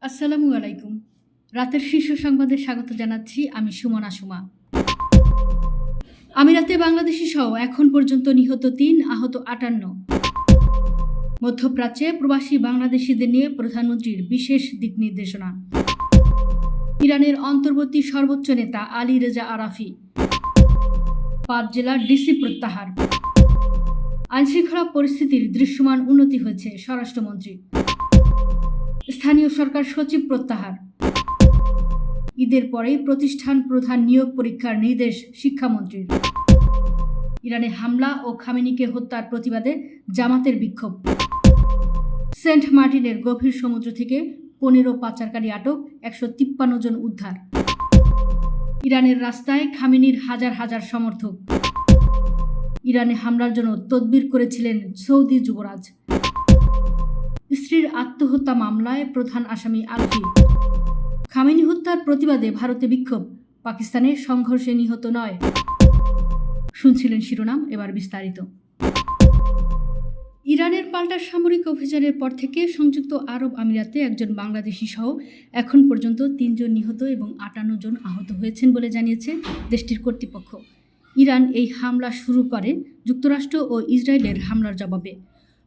আসসালামু আলাইকুম। রাতের শীর্ষ সংবাদে স্বাগত জানাচ্ছি আমি সুমনা সুমা। আমিরাতে বাংলাদেশি সহ এখন পর্যন্ত নিহত ৩, আহত ৫৮। মধ্যপ্রাচ্যে প্রবাসী বাংলাদেশিদের নিয়ে প্রধানমন্ত্রীর বিশেষ দিক নির্দেশনা। ইরানের অন্তর্বর্তী সর্বোচ্চ নেতা আলী রেজা আরাফি। ৫ জেলার ডিসি প্রত্যাহার। আইনশৃঙ্খলা পরিস্থিতির দৃশ্যমান উন্নতি হয়েছে স্বরাষ্ট্রমন্ত্রী। স্থানীয় সরকার সচিব প্রত্যাহার। ঈদের পরেই প্রতিষ্ঠান প্রধান নিয়োগ পরীক্ষার নির্দেশ শিক্ষামন্ত্রীর। ইরানে হামলা ও খামেনিকে হত্যার প্রতিবাদে জামাতের বিক্ষোভ। সেন্ট মার্টিনের গভীর সমুদ্র থেকে ১৫ পাচারকারী আটক, ১৫৩ জন উদ্ধার। ইরানের রাস্তায় খামেনির হাজার হাজার সমর্থক। ইরানে হামলার জন্য তদবির করেছিলেন সৌদি যুবরাজ। স্ত্রীর আত্মহত্যা মামলায় প্রধান আসামি আলফি। খামেনি হত্যার প্রতিবাদে ভারতে বিক্ষোভ, পাকিস্তানে সংঘর্ষে নিহত ৯। শুনছিলেন শিরোনাম, এবার বিস্তারিত। ইরানের পাল্টা সামরিক অভিযানের পর থেকে সংযুক্ত আরব আমিরাতে একজন বাংলাদেশি সহ এখন পর্যন্ত ৩ জন নিহত এবং ৫৮ জন আহত হয়েছেন বলে জানিয়েছে দেশটির কর্তৃপক্ষ। ইরান এই হামলা শুরু করে যুক্তরাষ্ট্র ও ইসরায়েলের হামলার জবাবে।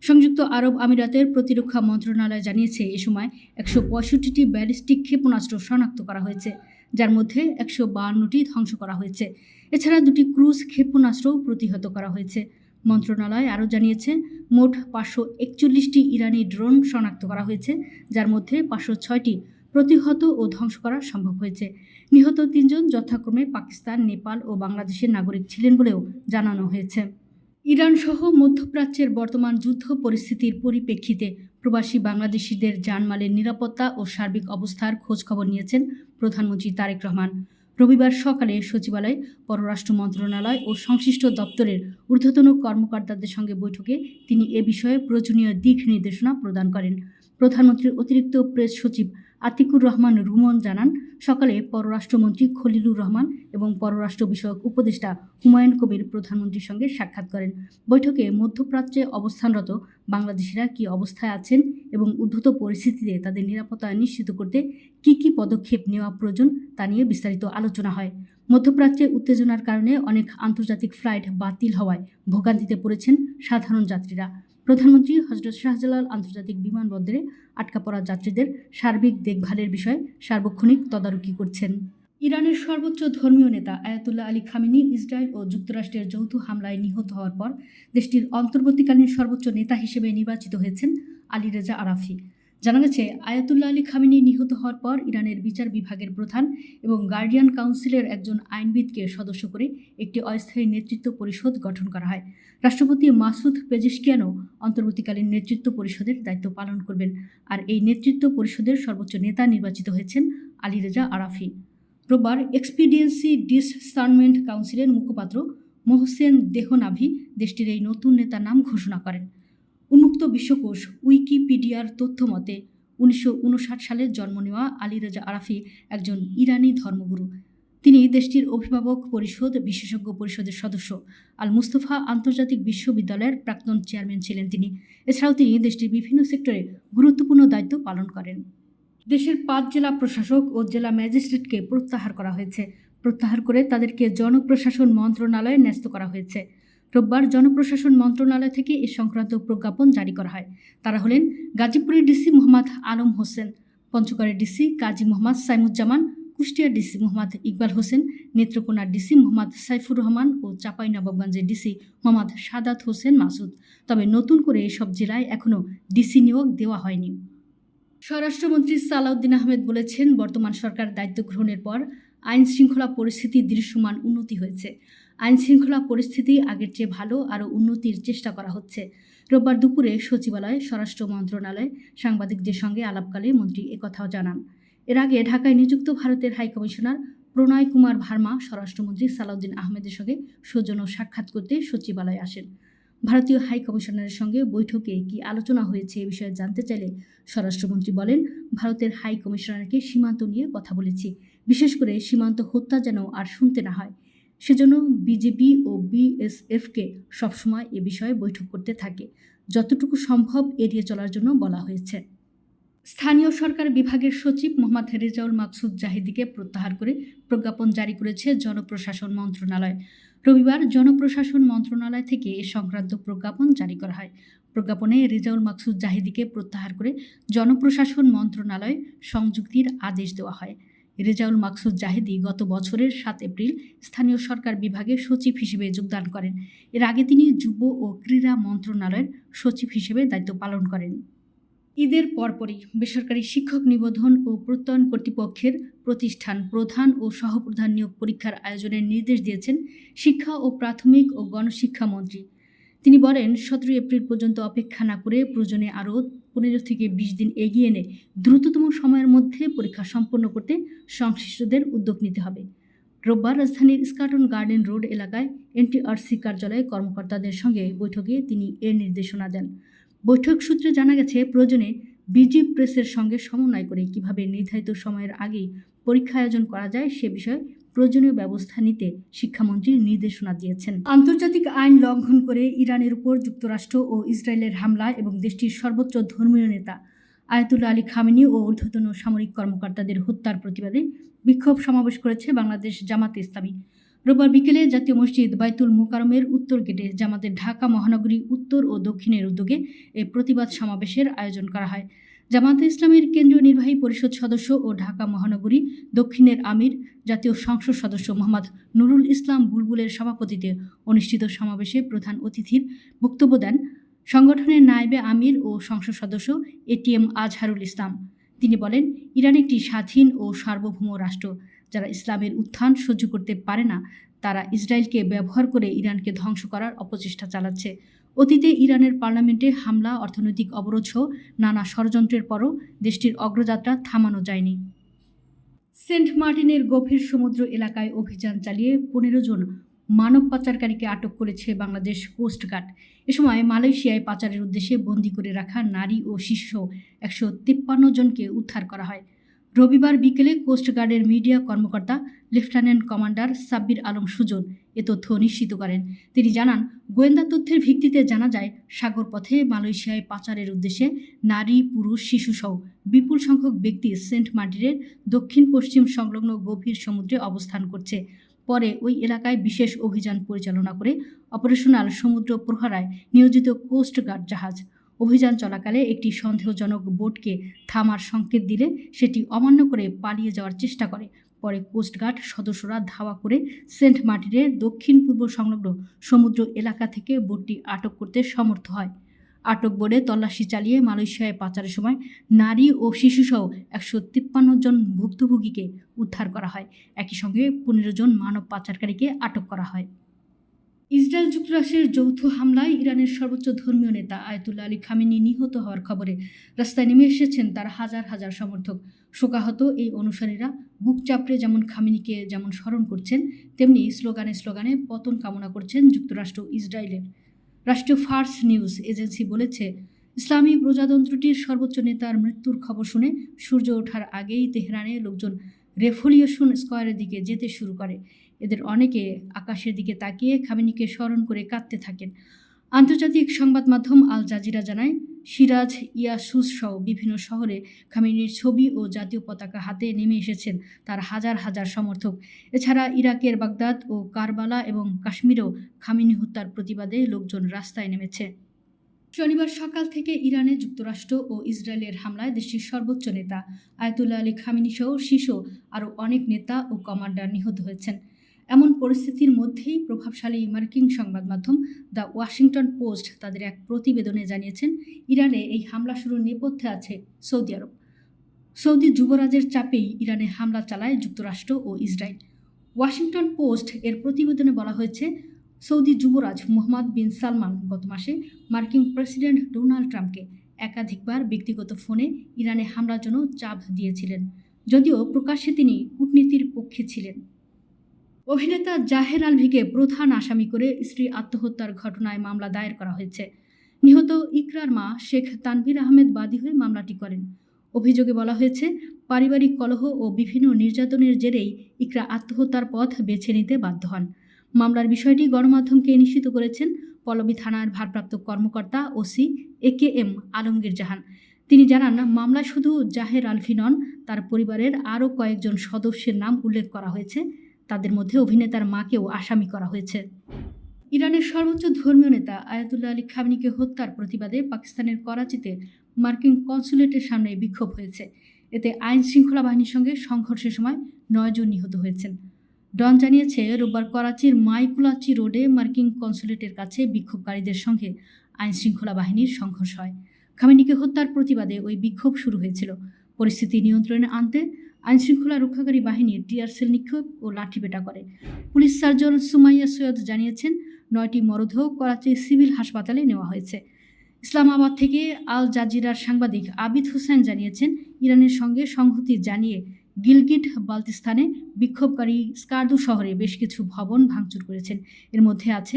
সংযুক্ত আরব আমিরাতের প্রতিরক্ষা মন্ত্রণালয় জানিয়েছে এ সময় ১৬৫টি ব্যালিস্টিক ক্ষেপণাস্ত্র শনাক্ত করা হয়েছে, যার মধ্যে ১৫২টি ধ্বংস করা হয়েছে। এছাড়া ২টি ক্রুজ ক্ষেপণাস্ত্রও প্রতিহত করা হয়েছে। মন্ত্রণালয় আরও জানিয়েছে মোট ৫৪১টি ইরানি ড্রোন শনাক্ত করা হয়েছে, যার মধ্যে ৫০৬টি প্রতিহত ও ধ্বংস করা সম্ভব হয়েছে। নিহত ৩ জন যথাক্রমে পাকিস্তান, নেপাল ও বাংলাদেশের নাগরিক ছিলেন বলেও জানানো হয়েছে। ইরান সহ মধ্যপ্রাচ্যের বর্তমান যুদ্ধ পরিস্থিতির পরিপ্রেক্ষিতে প্রবাসী বাংলাদেশিদের জানমালের নিরাপত্তা ও সার্বিক অবস্থার খোঁজখবর নিয়েছেন প্রধানমন্ত্রী তারেক রহমান। রবিবার সকালে সচিবালয়, পররাষ্ট্র মন্ত্রণালয় ও সংশ্লিষ্ট দপ্তরের ঊর্ধ্বতন কর্মকর্তাদের সঙ্গে বৈঠকে তিনি এ বিষয়ে প্রয়োজনীয় দিক নির্দেশনা প্রদান করেন। প্রধানমন্ত্রীর অতিরিক্ত প্রেস সচিব আতিকুর রহমান রুমন জানান, সকালে পররাষ্ট্রমন্ত্রী খলিলুর রহমান এবং পররাষ্ট্র বিষয়ক উপদেষ্টা হুমায়ুন কবির প্রধানমন্ত্রীর সঙ্গে সাক্ষাৎ করেন। বৈঠকে মধ্যপ্রাচ্যে অবস্থানরত বাংলাদেশিরা কী অবস্থায় আছেন এবং উদ্ভূত পরিস্থিতিতে তাদের নিরাপত্তা নিশ্চিত করতে কী কী পদক্ষেপ নেওয়া প্রয়োজন তা নিয়ে বিস্তারিত আলোচনা হয়। মধ্যপ্রাচ্যে উত্তেজনার কারণে অনেক আন্তর্জাতিক ফ্লাইট বাতিল হওয়ায় ভোগান্তিতে পড়েছেন সাধারণ যাত্রীরা। প্রধানমন্ত্রী হজরত শাহজালাল আন্তর্জাতিক বিমানবন্দরে আটকা পড়া যাত্রীদের সার্বিক দেখভালের বিষয়ে সার্বক্ষণিক তদারকি করছেন। ইরানের সর্বোচ্চ ধর্মীয় নেতা আয়াতুল্লাহ আলী খামেনি ইসরায়েল ও যুক্তরাষ্ট্রের যৌথ হামলায় নিহত হওয়ার পর দেশটির অন্তর্বর্তীকালীন সর্বোচ্চ নেতা হিসেবে নির্বাচিত হয়েছেন আলী রেজা আরাফি। জানা গেছে, আয়াতুল্লাহ আলী খামেনি নিহত হওয়ার পর ইরানের বিচার বিভাগের প্রধান এবং গার্ডিয়ান কাউন্সিলের একজন আইনবিদকে সদস্য করে একটি অস্থায়ী নেতৃত্ব পরিষদ গঠন করা হয়। রাষ্ট্রপতি মাসুদ পেজেশকিয়ানও অন্তর্বর্তীকালীন নেতৃত্ব পরিষদের দায়িত্ব পালন করবেন। আর এই নেতৃত্ব পরিষদের সর্বোচ্চ নেতা নির্বাচিত হয়েছেন আলী রেজা আরাফি। রোববার এক্সপিডিয়েন্সি ডিসসার্নমেন্ট কাউন্সিলের মুখপাত্র মোহসেন দেহনাভি দেশটির এই নতুন নেতার নাম ঘোষণা করেন। উন্মুক্ত বিশ্বকোষ উইকিপিডিয়ার তথ্য মতে ১৯৫৯ সালে জন্ম নেওয়া আলী রেজা আরাফি একজন ইরানি ধর্মগুরু। তিনি দেশটির অভিভাবক পরিষদ বিশেষজ্ঞ পরিষদের সদস্য। আল মুস্তফা আন্তর্জাতিক বিশ্ববিদ্যালয়ের প্রাক্তন চেয়ারম্যান ছিলেন তিনি। এছাড়াও তিনি দেশটির বিভিন্ন সেক্টরে গুরুত্বপূর্ণ দায়িত্ব পালন করেন। দেশের ৫ জেলা প্রশাসক ও জেলা ম্যাজিস্ট্রেটকে প্রত্যাহার করা হয়েছে। প্রত্যাহার করে তাদেরকে জনপ্রশাসন মন্ত্রণালয়ে ন্যস্ত করা হয়েছে। রোববার জনপ্রশাসন মন্ত্রণালয় থেকে এ সংক্রান্ত প্রজ্ঞাপন জারি করা হয়। তারা হলেন গাজীপুরের ডিসি মোহাম্মদ আলম হোসেন, পঞ্চগড়ের ডিসি কাজী মোহাম্মদ সাইমুজ্জামান, কুষ্টিয়ার ডিসি মোহাম্মদ ইকবাল হোসেন, নেত্রকোনার ডিসি মোহাম্মদ সাইফুর রহমান ও চাঁপাইনবাবগঞ্জের ডিসি মোহাম্মদ সাদাত হোসেন মাসুদ। তবে নতুন করে এসব জেলায় এখনও ডিসি নিয়োগ দেওয়া হয়নি। স্বরাষ্ট্রমন্ত্রী সালাউদ্দিন আহমেদ বলেছেন, বর্তমান সরকার দায়িত্ব গ্রহণের পর আইন শৃঙ্খলা পরিস্থিতির দৃশ্যমান উন্নতি হয়েছে। আইন শৃঙ্খলা পরিস্থিতি আগের চেয়ে ভালো, আরও উন্নতির চেষ্টা করা হচ্ছে। রোববার দুপুরে সচিবালয়ে স্বরাষ্ট্র মন্ত্রণালয়ে সাংবাদিকদের সঙ্গে আলাপকালে মন্ত্রী একথাও জানান। এর আগে ঢাকায় নিযুক্ত ভারতের হাইকমিশনার প্রণয় কুমার ভার্মা স্বরাষ্ট্রমন্ত্রী সালাউদ্দিন আহমেদের সঙ্গে সৌজন্য সাক্ষাৎ করতে সচিবালয়ে আসেন। ভারতীয় হাইকমিশনারের সঙ্গে বৈঠকে কী আলোচনা হয়েছে এ বিষয়ে জানতে চাইলে স্বরাষ্ট্রমন্ত্রী বলেন, ভারতের হাইকমিশনারকে সীমান্ত নিয়ে কথা বলেছি, বিশেষ করে সীমান্ত হত্যা যেন আর শুনতে না হয়। সেজন্য বিজেপি ও বিএসএফকে সবসময় এ বিষয়ে বৈঠক করতে থাকে। যতটুকু সম্ভব এড়িয়ে চলার জন্য বলা হয়েছে। স্থানীয় সরকার বিভাগের সচিব মোহাম্মদ রেজাউল মাকসুদ জাহিদিকে প্রত্যাহার করে প্রজ্ঞাপন জারি করেছে জনপ্রশাসন মন্ত্রণালয়। রবিবার জনপ্রশাসন মন্ত্রণালয় থেকে এ সংক্রান্ত প্রজ্ঞাপন জারি করা হয়। প্রজ্ঞাপনে রেজাউল মাকসুদ জাহিদিকে প্রত্যাহার করে জনপ্রশাসন মন্ত্রণালয় সংযুক্তির আদেশ দেওয়া হয়। রেজাউল মাকসুদ জাহিদি গত বছরের 7 এপ্রিল স্থানীয় সরকার বিভাগের সচিব হিসেবে যোগদান করেন। এর আগে তিনি যুব ও ক্রীড়া মন্ত্রণালয়ের সচিব হিসেবে দায়িত্ব পালন করেন। ঈদের পরপরই বেসরকারি শিক্ষক নিবন্ধন ও প্রত্যয়ন কর্তৃপক্ষের প্রতিষ্ঠান প্রধান ও সহপ্রধান নিয়োগ পরীক্ষার আয়োজনের নির্দেশ দিয়েছেন শিক্ষা ও প্রাথমিক ও গণশিক্ষা মন্ত্রী। তিনি বলেন, 17 এপ্রিল পর্যন্ত অপেক্ষা না করে প্রয়োজনে আরও 15 থেকে 20 দিন এগিয়ে এনে দ্রুততম সময়ের মধ্যে পরীক্ষা সম্পন্ন করতে সংশ্লিষ্টদের উদ্যোগ নিতে হবে। রোববার রাজধানীর স্কাটন গার্ডেন রোড এলাকায় এনটিআরসি কার্যালয়ে কর্মকর্তাদের সঙ্গে বৈঠকে তিনি এর নির্দেশনা দেন। বৈঠক সূত্রে জানা গেছে, প্রয়োজনে বিজি প্রেসের সঙ্গে সমন্বয় করে কিভাবে নির্ধারিত সময়ের আগেই পরীক্ষা আয়োজন করা যায় সে বিষয়ে প্রয়োজনীয় ব্যবস্থা নিতে শিক্ষামন্ত্রী নির্দেশনা দিয়েছেন। আন্তর্জাতিক আইন লঙ্ঘন করে ইরানের উপর যুক্তরাষ্ট্র ও ইসরায়েলের হামলা এবং দেশটির সর্বোচ্চ ধর্মীয় নেতা আয়াতুল্লাহ আলী খামেনি ও ঊর্ধ্বতন সামরিক কর্মকর্তাদের হত্যার প্রতিবাদে বিক্ষোভ সমাবেশ করেছে বাংলাদেশ জামাতে ইসলামী। রোববার বিকেলে জাতীয় মসজিদ বাইতুল মোকাররমের উত্তর গেটে জামাতের ঢাকা মহানগরী উত্তর ও দক্ষিণের উদ্যোগে এই প্রতিবাদ সমাবেশের আয়োজন করা হয়। জামাতে ইসলামের কেন্দ্রীয় নির্বাহী পরিষদ সদস্য ও ঢাকা মহানগরী দক্ষিণের আমির জাতীয় সংসদ সদস্য মোহাম্মদ নুরুল ইসলাম বুলবুলের সভাপতিত্বে অনুষ্ঠিত সমাবেশে প্রধান অতিথির বক্তব্য দেন সংগঠনের নায়েবে আমির ও সংসদ সদস্য এটিএম আজহারুল ইসলাম। তিনি বলেন, ইরান একটি স্বাধীন ও সার্বভৌম রাষ্ট্র। যারা ইসলামের উত্থান সহ্য করতে পারে না তারা ইসরায়েলকে ব্যবহার করে ইরানকে ধ্বংস করার অপচেষ্টা চালাচ্ছে। অতীতে ইরানের পার্লামেন্টে হামলা, অর্থনৈতিক অবরোধ সহ নানা ষড়যন্ত্রের পরও দেশটির অগ্রযাত্রা থামানো যায়নি। সেন্ট মার্টিনের গভীর সমুদ্র এলাকায় অভিযান চালিয়ে 15 জন মানব পাচারকারীকে আটক করেছে বাংলাদেশ কোস্টগার্ড। এ সময় মালয়েশিয়ায় পাচারের উদ্দেশ্যে বন্দী করে রাখা নারী ও শিশু 153 জনকে উদ্ধার করা হয়। রবিবার বিকেলে কোস্টগার্ডের মিডিয়া কর্মকর্তা লেফটেন্যান্ট কমান্ডার সাব্বির আলম সুজন এ তথ্য নিশ্চিত করেন। তিনি জানান, গোয়েন্দা তথ্যের ভিত্তিতে জানা যায় সাগরপথে মালয়েশিয়ায় পাচারের উদ্দেশ্যে নারী, পুরুষ, শিশুসহ বিপুল সংখ্যক ব্যক্তি সেন্ট মার্টিনের দক্ষিণ পশ্চিম সংলগ্ন গভীর সমুদ্রে অবস্থান করছে। পরে ওই এলাকায় বিশেষ অভিযান পরিচালনা করে অপারেশনাল সমুদ্র প্রহরায় নিয়োজিত কোস্টগার্ড জাহাজ অভিযান চলাকালে একটি সন্দেহজনক বোটকে থামার সংকেত দিলে সেটি অমান্য করে পালিয়ে যাওয়ার চেষ্টা করে। পরে কোস্টগার্ড সদস্যরা ধাওয়া করে সেন্ট মার্টিনের দক্ষিণ পূর্ব সংলগ্ন সমুদ্র এলাকা থেকে বোটটি আটক করতে সমর্থ হয়। আটক বোটে তল্লাশি চালিয়ে মালয়েশিয়ায় পাচারের সময় নারী ও শিশুসহ 153 জন ভুক্তভোগীকে উদ্ধার করা হয়। একই সঙ্গে 15 জন মানব পাচারকারীকে আটক করা হয়। ইসরায়েল যুক্তরাষ্ট্রের যৌথ হামলায় ইরানের সর্বোচ্চ ধর্মীয় নেতা আয়াতুল্লাহ আলী খামেনি নিহত হওয়ার খবরে রাস্তায় নেমে এসেছেন তার হাজার হাজার সমর্থক। শোকাহত এই অনুসারীরা বুক চাপড়ে যেমন খামেনিকে যেমন স্মরণ করছেন, তেমনি স্লোগানে স্লোগানে পতন কামনা করছেন যুক্তরাষ্ট্র ইসরায়েলের। রাষ্ট্রীয় ফার্স নিউজ এজেন্সি বলেছে, ইসলামী প্রজাতন্ত্রটির সর্বোচ্চ নেতার মৃত্যুর খবর শুনে সূর্য ওঠার আগেই তেহরানে লোকজন রেভলিউশন স্কোয়ারের দিকে যেতে শুরু করে। এদের অনেকে আকাশের দিকে তাকিয়ে খামেনিকে স্মরণ করে কাঁদতে থাকেন। আন্তর্জাতিক সংবাদ মাধ্যম আল জাজিরা জানায়, সিরাজ, ইয়াসুস সহ বিভিন্ন শহরে খামেনির ছবি ও জাতীয় পতাকা হাতে নেমে এসেছেন তার হাজার হাজার সমর্থক। এছাড়া ইরাকের বাগদাদ ও কারবালা এবং কাশ্মীরেও খামেনি হত্যার প্রতিবাদে লোকজন রাস্তায় নেমেছে। শনিবার সকাল থেকে ইরানে যুক্তরাষ্ট্র ও ইসরায়েলের হামলায় দেশটির সর্বোচ্চ নেতা আয়াতুল্লাহ আলী খামেনি সহ শীর্ষ আরও অনেক নেতা ও কমান্ডার নিহত হয়েছেন। এমন পরিস্থিতির মধ্যেই প্রভাবশালী মার্কিন সংবাদ মাধ্যম দ্য ওয়াশিংটন পোস্ট তাদের এক প্রতিবেদনে জানিয়েছেন, ইরানে এই হামলা শুরুর নেপথ্যে আছে সৌদি আরব। সৌদি যুবরাজের চাপেই ইরানে হামলা চালায় যুক্তরাষ্ট্র ও ইসরায়েল। ওয়াশিংটন পোস্ট এর প্রতিবেদনে বলা হয়েছে, সৌদি যুবরাজ মোহাম্মদ বিন সালমান গত মাসে মার্কিন প্রেসিডেন্ট ডোনাল্ড ট্রাম্পকে একাধিকবার ব্যক্তিগত ফোনে ইরানে হামলার জন্য চাপ দিয়েছিলেন, যদিও প্রকাশ্যে তিনি কূটনীতির পক্ষে ছিলেন। অভিনেতা জাহের আলভিকে প্রধান আসামি করে স্ত্রী আত্মহত্যার ঘটনায় মামলা দায়ের করা হয়েছে। নিহত ইকরার মা শেখ তানভীর আহমেদ বাদী হয়ে মামলাটি করেন। অভিযোগে বলা হয়েছে, পারিবারিক কলহ ও বিভিন্ন নির্যাতনের জেরেই ইকরা আত্মহত্যার পথ বেছে নিতে বাধ্য হন। মামলার বিষয়টি গণমাধ্যমকে নিশ্চিত করেছেন পল্লবী থানার ভারপ্রাপ্ত কর্মকর্তা ওসি AKM আলমগীর জাহান। তিনি জানান, মামলায় শুধু জাহের আলভী নন, তার পরিবারের আরও কয়েকজন সদস্যের নাম উল্লেখ করা হয়েছে। তাদের মধ্যে অভিনেতার মাকেও আসামি করা হয়েছে। ইরানের সর্বোচ্চ ধর্মীয় নেতা আয়াতুল্লাহ আলী খামেনিকে হত্যার প্রতিবাদে পাকিস্তানের করাচিতে মার্কিন কনসুলেটের সামনে বিক্ষোভ হয়েছে। এতে আইন শৃঙ্খলা বাহিনীর সঙ্গে সংঘর্ষের সময় 9 জন নিহত হয়েছেন। ডন জানিয়েছে, রোববার করাচির মাইকুলাচি রোডে মার্কিন কনসুলেটের কাছে বিক্ষোভকারীদের সঙ্গে আইন শৃঙ্খলা বাহিনীর সংঘর্ষ হয়। খামেনিকে হত্যার প্রতিবাদে ওই বিক্ষোভ শুরু হয়েছিল। পরিস্থিতি নিয়ন্ত্রণে আনতে আইনশৃঙ্খলা রক্ষাকারী বাহিনী টিয়ারশেল নিক্ষেপ ও লাঠিপেটা করে। পুলিশ সার্জন সুমাইয়া সৈয়দ জানিয়েছেন, 9টি মরদেহ করাচি সিভিল হাসপাতালে নেওয়া হয়েছে। ইসলামাবাদ থেকে আল জাজিরার সাংবাদিক আবিদ হোসেন জানিয়েছেন, ইরানের সঙ্গে সংহতি জানিয়ে গিলগিট বালতিস্তানে বিক্ষোভকারী স্কার্দু শহরে বেশ কিছু ভবন ভাঙচুর করেছেন। এর মধ্যে আছে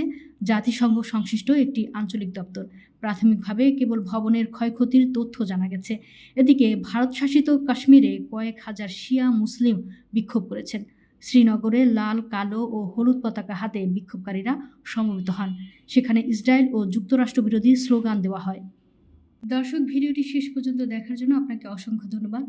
জাতিসংঘ সংশ্লিষ্ট একটি আঞ্চলিক দপ্তর। প্রাথমিকভাবে কেবল ভবনের ক্ষয়ক্ষতির তথ্য জানা গেছে। এদিকে ভারত শাসিত কাশ্মীরে কয়েক হাজার শিয়া মুসলিম বিক্ষোভ করেছেন। শ্রীনগরে লাল, কালো ও হলুদ পতাকা হাতে বিক্ষোভকারীরা সমবেত হন। সেখানে ইসরায়েল ও যুক্তরাষ্ট্র বিরোধী স্লোগান দেওয়া হয়। দর্শক, ভিডিওটি শেষ পর্যন্ত দেখার জন্য আপনাকে অসংখ্য ধন্যবাদ।